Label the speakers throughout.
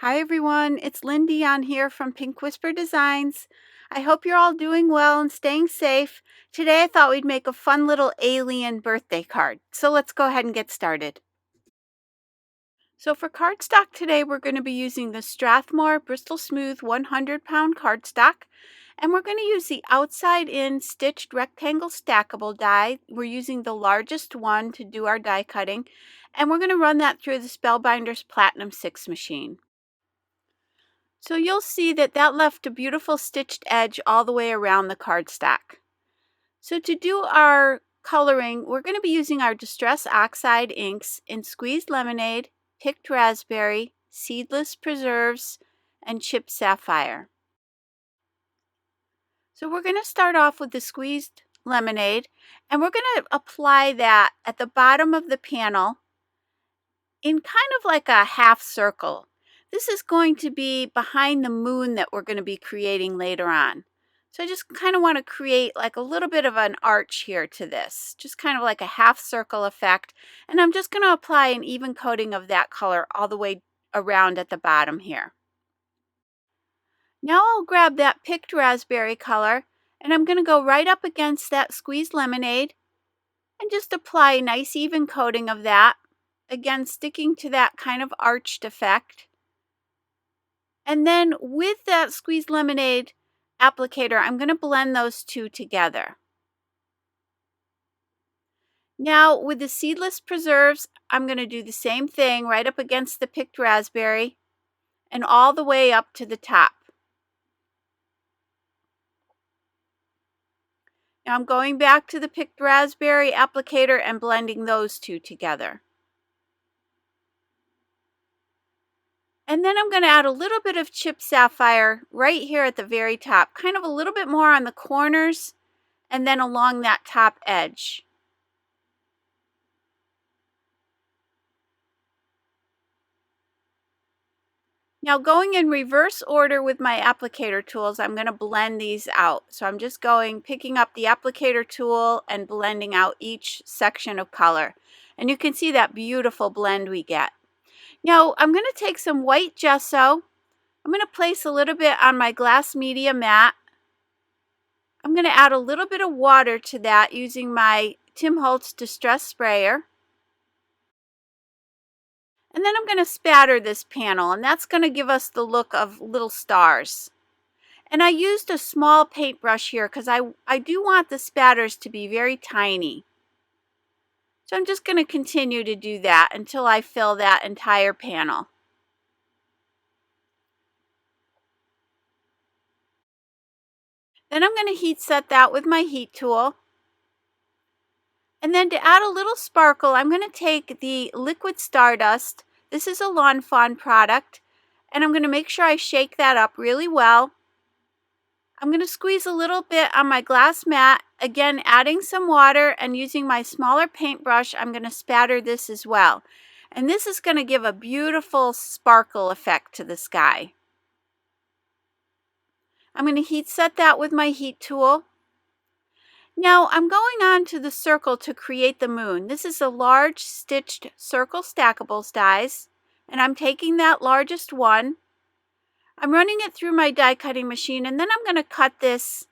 Speaker 1: Hi everyone, it's Lindy on here from Pink Whisper Designs. I hope you're all doing well and staying safe. Today I thought we'd make a fun little alien birthday card. So let's go ahead and get started. So for cardstock today, we're going to be using the Strathmore Bristol Smooth 100-pound cardstock. And we're going to use the outside-in stitched rectangle stackable die. We're using the largest one to do our die cutting. And we're going to run that through the Spellbinders Platinum 6 machine. So you'll see that left a beautiful stitched edge all the way around the cardstock. So to do our coloring, we're going to be using our Distress Oxide inks in Squeezed Lemonade, Picked Raspberry, Seedless Preserves, and Chipped Sapphire. So we're going to start off with the Squeezed Lemonade, and we're going to apply that at the bottom of the panel in kind of like a half circle. This is going to be behind the moon that we're going to be creating later on. So I just kind of want to create like a little bit of an arch here to this, just kind of like a half circle effect. And I'm just going to apply an even coating of that color all the way around at the bottom here. Now I'll grab that Picked Raspberry color and I'm going to go right up against that Squeezed Lemonade and just apply a nice even coating of that. Again, sticking to that kind of arched effect. And then with that Squeezed Lemonade applicator, I'm going to blend those two together. Now with the Seedless Preserves, I'm going to do the same thing right up against the Picked Raspberry and all the way up to the top. Now I'm going back to the Picked Raspberry applicator and blending those two together. And then I'm going to add a little bit of Chipped Sapphire right here at the very top, kind of a little bit more on the corners and then along that top edge. Now going in reverse order with my applicator tools, I'm going to blend these out. So I'm just picking up the applicator tool and blending out each section of color. And you can see that beautiful blend we get. Now I'm going to take some white gesso. I'm going to place a little bit on my glass media mat. I'm going to add a little bit of water to that using my Tim Holtz Distress Sprayer. And then I'm going to spatter this panel, and that's going to give us the look of little stars. And I used a small paintbrush here because I do want the spatters to be very tiny. So I'm just going to continue to do that until I fill that entire panel. Then I'm going to heat set that with my heat tool. And then to add a little sparkle, I'm going to take the liquid Stardust. This is a Lawn Fawn product. And I'm going to make sure I shake that up really well. I'm going to squeeze a little bit on my glass mat, again adding some water, and using my smaller paintbrush, I'm going to spatter this as well. And this is going to give a beautiful sparkle effect to the sky. I'm going to heat set that with my heat tool. Now I'm going on to the circle to create the moon. This is a large stitched circle Stackables dies, and I'm taking that largest one. I'm running it through my die cutting machine, and then I'm going to cut this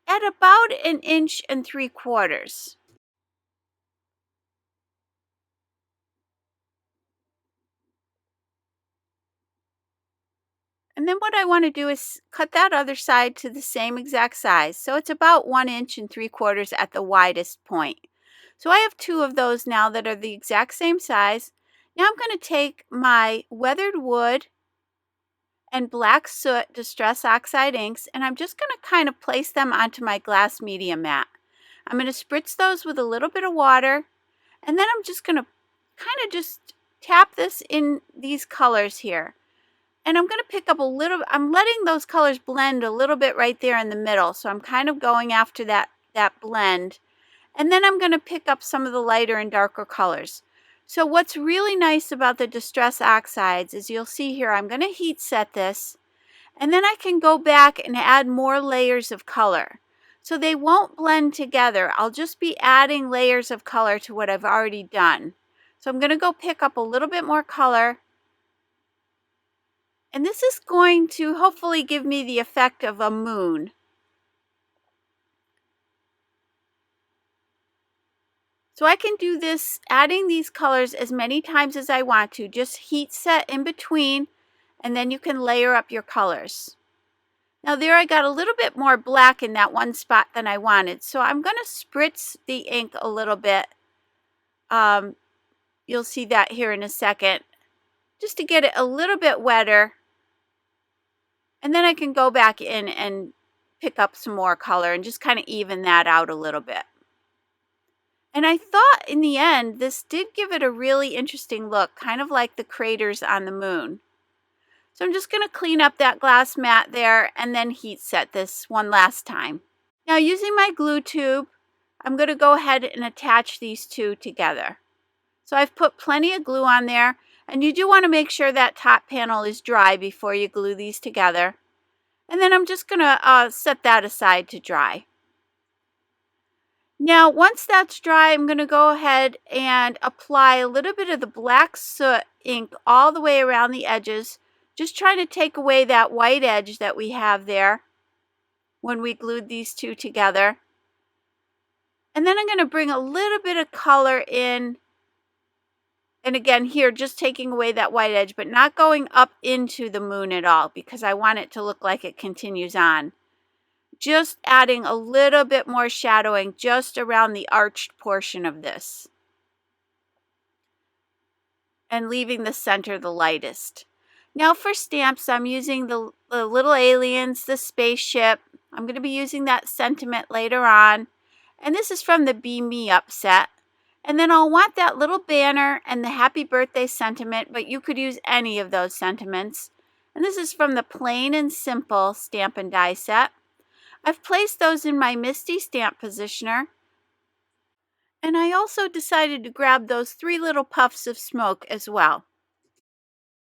Speaker 1: at about 1.75 inches. And then what I want to do is cut that other side to the same exact size. So it's about 1.75 inches at the widest point. So I have two of those now that are the exact same size. Now I'm going to take my weathered wood and black soot Distress Oxide inks, and I'm just going to kind of place them onto my glass media mat. I'm going to spritz those with a little bit of water, and then I'm just going to kind of just tap this in these colors here. And I'm going to pick up a little, I'm letting those colors blend a little bit right there in the middle. So I'm kind of going after that blend. And then I'm going to pick up some of the lighter and darker colors. So what's really nice about the Distress Oxides is you'll see here, I'm going to heat set this. And then I can go back and add more layers of color. So they won't blend together. I'll just be adding layers of color to what I've already done. So I'm going to go pick up a little bit more color. And this is going to hopefully give me the effect of a moon. So I can do this, adding these colors as many times as I want to. Just heat set in between, and then you can layer up your colors. Now there I got a little bit more black in that one spot than I wanted. So I'm going to spritz the ink a little bit. You'll see that here in a second. Just to get it a little bit wetter. And then I can go back in and pick up some more color and just kind of even that out a little bit. And I thought in the end, this did give it a really interesting look, kind of like the craters on the moon. So I'm just going to clean up that glass mat there and then heat set this one last time. Now using my glue tube, I'm going to go ahead and attach these two together. So I've put plenty of glue on there, and you do want to make sure that top panel is dry before you glue these together. And then I'm just going to set that aside to dry. Now, once that's dry, I'm going to go ahead and apply a little bit of the black soot ink all the way around the edges, just trying to take away that white edge that we have there when we glued these two together. And then I'm going to bring a little bit of color in, and again here, just taking away that white edge, but not going up into the moon at all, because I want it to look like it continues on. Just adding a little bit more shadowing just around the arched portion of this. And leaving the center the lightest. Now for stamps, I'm using the little aliens, the spaceship. I'm going to be using that sentiment later on. And this is from the Be Me Up set. And then I'll want that little banner and the happy birthday sentiment, but you could use any of those sentiments. And this is from the Plain and Simple Stamp and Die set. I've placed those in my Misty Stamp Positioner. And I also decided to grab those 3 little puffs of smoke as well.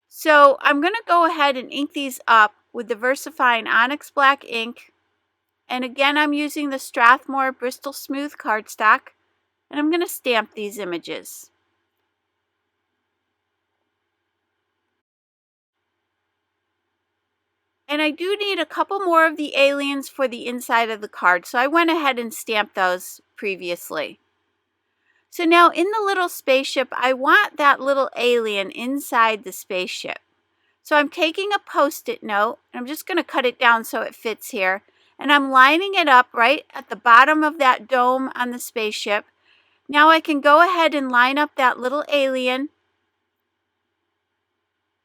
Speaker 1: So I'm going to go ahead and ink these up with the VersaFine Onyx Black ink. And again, I'm using the Strathmore Bristol Smooth cardstock. And I'm going to stamp these images. And I do need a couple more of the aliens for the inside of the card, so I went ahead and stamped those previously. So now in the little spaceship, I want that little alien inside the spaceship. So I'm taking a Post-it note, and I'm just going to cut it down so it fits here. And I'm lining it up right at the bottom of that dome on the spaceship. Now I can go ahead and line up that little alien.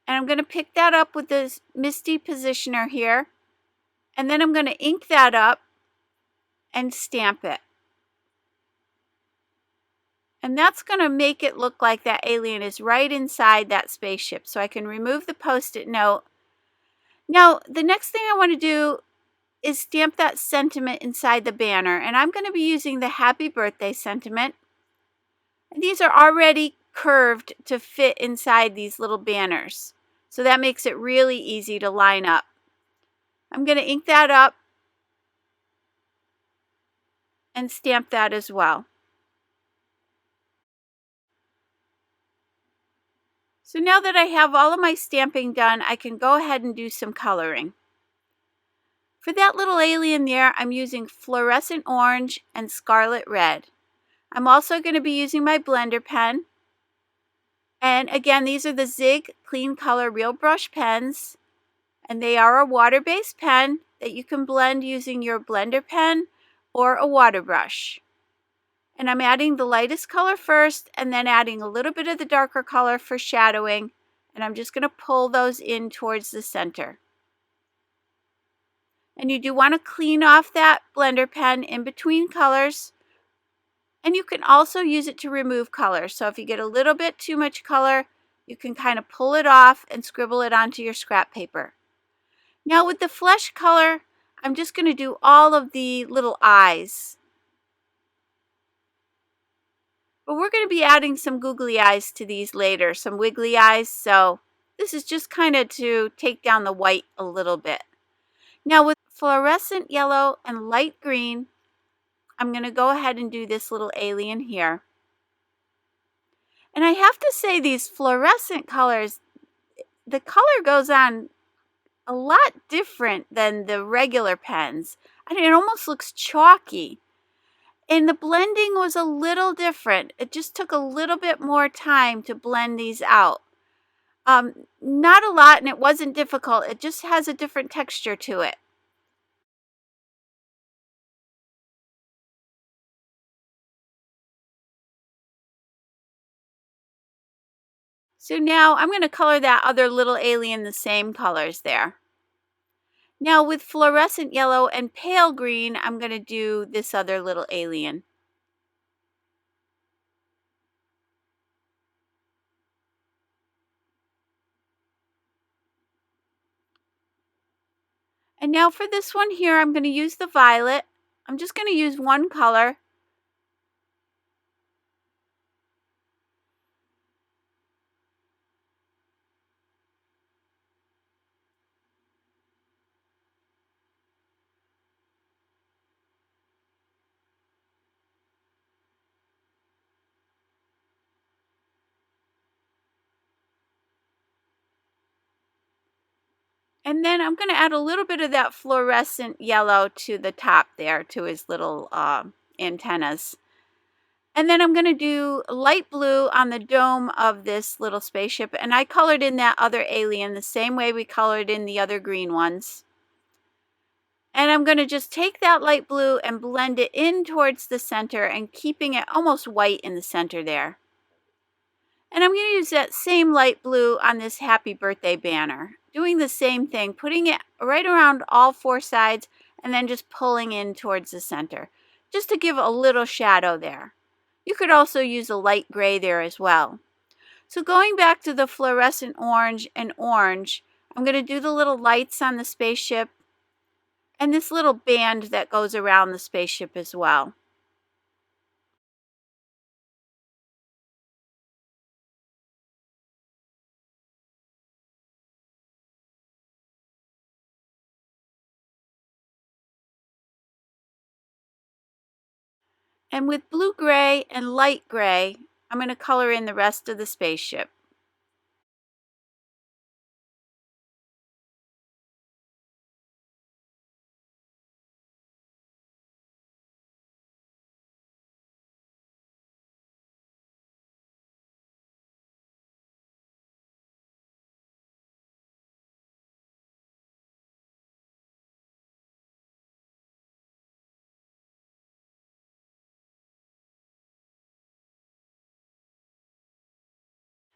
Speaker 1: And I'm going to pick that up with this Misty Positioner here. And then I'm going to ink that up and stamp it. And that's going to make it look like that alien is right inside that spaceship. So I can remove the Post-it note. Now, the next thing I want to do is stamp that sentiment inside the banner. And I'm going to be using the Happy Birthday sentiment. And these are already curved to fit inside these little banners. So that makes it really easy to line up. I'm going to ink that up and stamp that as well. So now that I have all of my stamping done, I can go ahead and do some coloring. For that little alien there, I'm using fluorescent orange and scarlet red. I'm also going to be using my blender pen. And again, these are the Zig Clean Color Real Brush pens. And they are a water-based pen that you can blend using your blender pen or a water brush. And I'm adding the lightest color first and then adding a little bit of the darker color for shadowing. And I'm just going to pull those in towards the center. And you do want to clean off that blender pen in between colors. And you can also use it to remove color. So if you get a little bit too much color, you can kind of pull it off and scribble it onto your scrap paper. Now with the flesh color, I'm just going to do all of the little eyes. But we're going to be adding some googly eyes to these later, some wiggly eyes. So this is just kind of to take down the white a little bit. Now with fluorescent yellow and light green, I'm going to go ahead and do this little alien here. And I have to say these fluorescent colors, the color goes on a lot different than the regular pens. I mean, it almost looks chalky. And the blending was a little different. It just took a little bit more time to blend these out. Not a lot, and it wasn't difficult. It just has a different texture to it. So now I'm going to color that other little alien the same colors there. Now with fluorescent yellow and pale green, I'm going to do this other little alien. And now for this one here, I'm going to use the violet. I'm just going to use one color. And then I'm going to add a little bit of that fluorescent yellow to the top there, to his little antennas. And then I'm going to do light blue on the dome of this little spaceship. And I colored in that other alien the same way we colored in the other green ones. And I'm going to just take that light blue and blend it in towards the center and keeping it almost white in the center there. And I'm going to use that same light blue on this happy birthday banner. Doing the same thing, putting it right around all four sides and then just pulling in towards the center, just to give a little shadow there. You could also use a light gray there as well. So going back to the fluorescent orange and orange, I'm going to do the little lights on the spaceship and this little band that goes around the spaceship as well. And with blue gray and light gray, I'm going to color in the rest of the spaceship.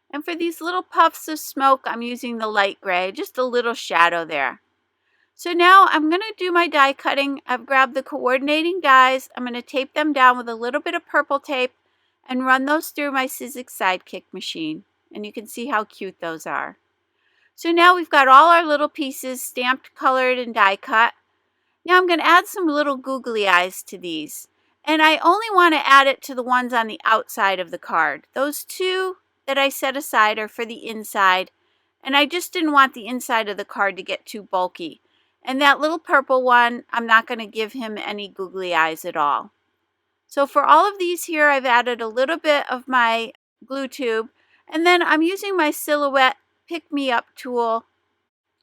Speaker 1: And for these little puffs of smoke, I'm using the light gray, just a little shadow there. So now I'm going to do my die cutting. I've grabbed the coordinating dies. I'm going to tape them down with a little bit of purple tape and run those through my Sizzix Sidekick machine. And you can see how cute those are. So now we've got all our little pieces stamped, colored, and die cut. Now I'm going to add some little googly eyes to these. And I only want to add it to the ones on the outside of the card. Those two that I set aside are for the inside. And I just didn't want the inside of the card to get too bulky. And that little purple one, I'm not going to give him any googly eyes at all. So for all of these here, I've added a little bit of my glue tube. And then I'm using my Silhouette Pick Me Up tool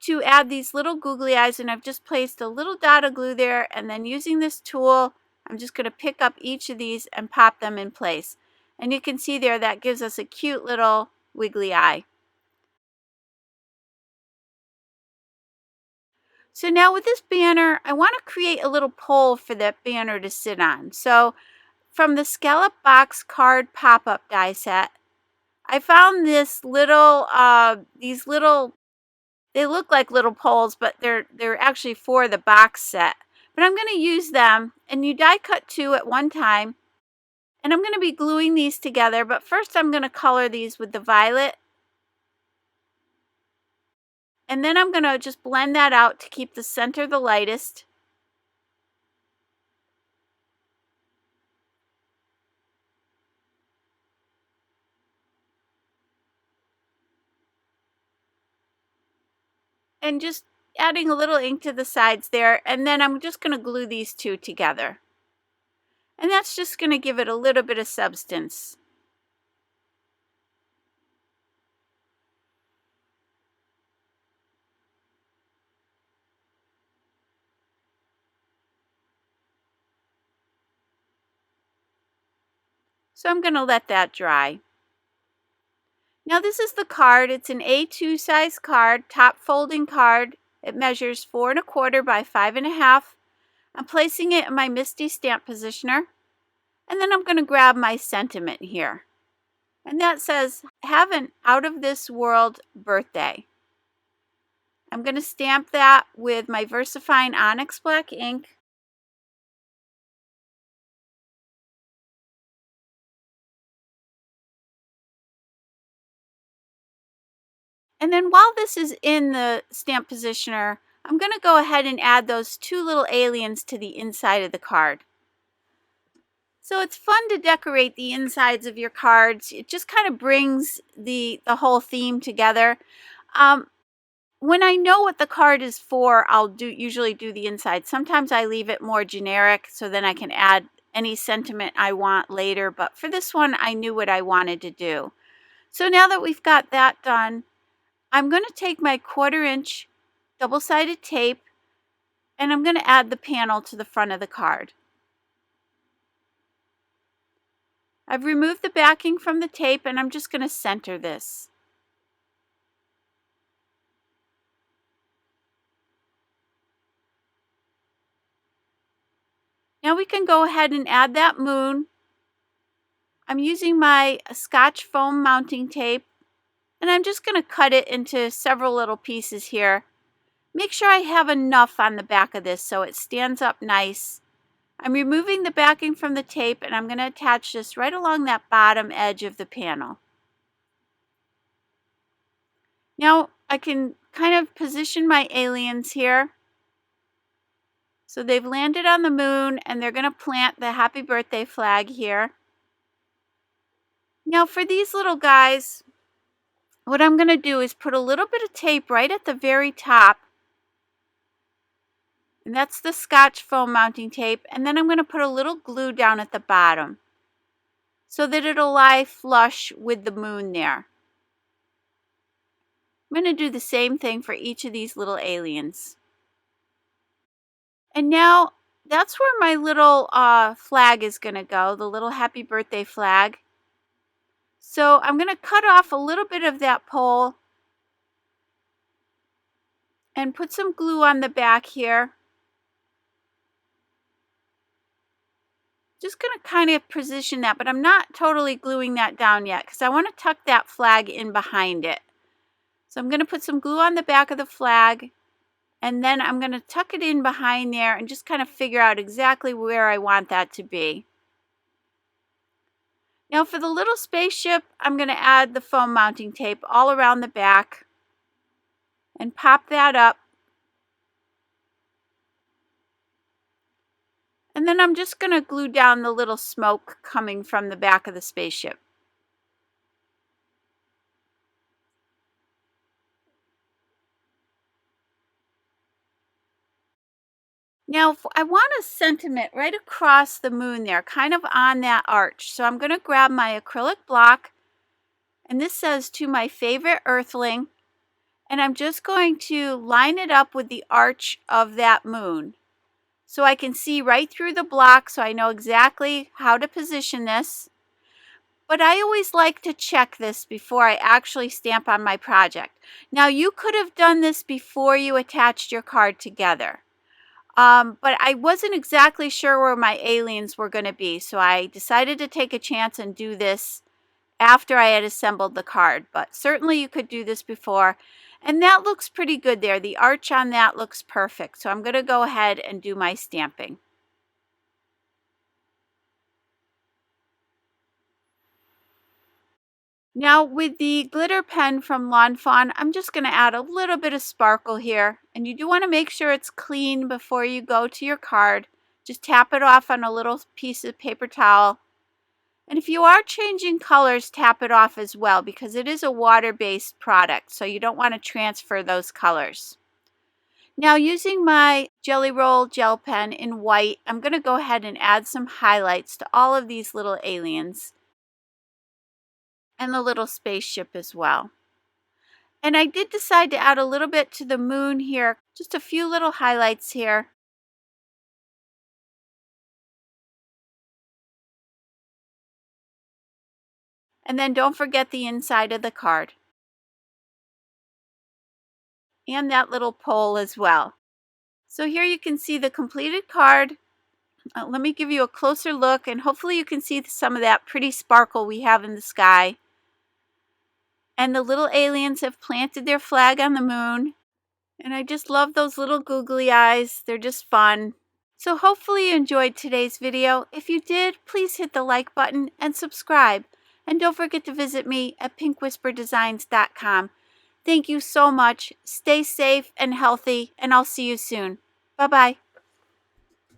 Speaker 1: to add these little googly eyes, and I've just placed a little dot of glue there, and then using this tool I'm just going to pick up each of these and pop them in place, and you can see there that gives us a cute little wiggly eye. So now with this banner, I want to create a little pole for that banner to sit on. So from the Scalloped Box Card Pop-Up die set, I found this little these little, they look like little poles, but they're actually for the box set. But I'm going to use them, and you die cut two at one time. And I'm going to be gluing these together, but first I'm going to color these with the violet. And then I'm going to just blend that out to keep the center the lightest. And just adding a little ink to the sides there, and then I'm just going to glue these two together. And that's just going to give it a little bit of substance. So I'm going to let that dry. Now this is the card. It's an A2 size card, top folding card. It measures 4¼ by 5½. I'm placing it in my Misty stamp positioner. And then I'm going to grab my sentiment here. And that says, have an out of this world birthday. I'm going to stamp that with my VersaFine Onyx Black ink. And then while this is in the stamp positioner, I'm going to go ahead and add those two little aliens to the inside of the card. So it's fun to decorate the insides of your cards. It just kind of brings the whole theme together. When I know what the card is for, I'll usually do the inside. Sometimes I leave it more generic so then I can add any sentiment I want later. But for this one, I knew what I wanted to do. So now that we've got that done, I'm going to take my 1/4" double-sided tape and I'm going to add the panel to the front of the card. I've removed the backing from the tape and I'm just going to center this. Now we can go ahead and add that moon. I'm using my Scotch foam mounting tape and I'm just going to cut it into several little pieces here. Make sure I have enough on the back of this so it stands up nice. I'm removing the backing from the tape and I'm going to attach this right along that bottom edge of the panel. Now I can kind of position my aliens here. So they've landed on the moon and they're going to plant the happy birthday flag here. Now for these little guys, what I'm going to do is put a little bit of tape right at the very top. And that's the Scotch foam mounting tape. And then I'm going to put a little glue down at the bottom so that it'll lie flush with the moon there. I'm going to do the same thing for each of these little aliens. And now that's where my little flag is going to go, the little happy birthday flag. So I'm going to cut off a little bit of that pole and put some glue on the back here. Just going to kind of position that, but I'm not totally gluing that down yet because I want to tuck that flag in behind it. So I'm going to put some glue on the back of the flag and then I'm going to tuck it in behind there and just kind of figure out exactly where I want that to be. Now for the little spaceship, I'm going to add the foam mounting tape all around the back and pop that up. And then I'm just going to glue down the little smoke coming from the back of the spaceship. Now I want a sentiment right across the moon there, kind of on that arch. So I'm going to grab my acrylic block, and this says "To my favorite Earthling," and I'm just going to line it up with the arch of that moon. So I can see right through the block so I know exactly how to position this. But I always like to check this before I actually stamp on my project. Now you could have done this before you attached your card together. But I wasn't exactly sure where my aliens were going to be, so I decided to take a chance and do this after I had assembled the card. But certainly you could do this before. And that looks pretty good there. The arch on that looks perfect. So I'm going to go ahead and do my stamping. Now with the glitter pen from Lawn Fawn, I'm just going to add a little bit of sparkle here. And you do want to make sure it's clean before you go to your card. Just tap it off on a little piece of paper towel. And if you are changing colors, tap it off as well because it is a water-based product, so you don't want to transfer those colors. Now using my Jelly Roll gel pen in white, I'm going to go ahead and add some highlights to all of these little aliens and the little spaceship as well. And I did decide to add a little bit to the moon here, just a few little highlights here. And then don't forget the inside of the card. And that little pole as well. So here you can see the completed card. Let me give you a closer look, and hopefully you can see some of that pretty sparkle we have in the sky. And the little aliens have planted their flag on the moon. And I just love those little googly eyes. They're just fun. So hopefully you enjoyed today's video. If you did, please hit the like button and subscribe. And don't forget to visit me at pinkwhisperdesigns.com. Thank you so much. Stay safe and healthy, and I'll see you soon. Bye-bye.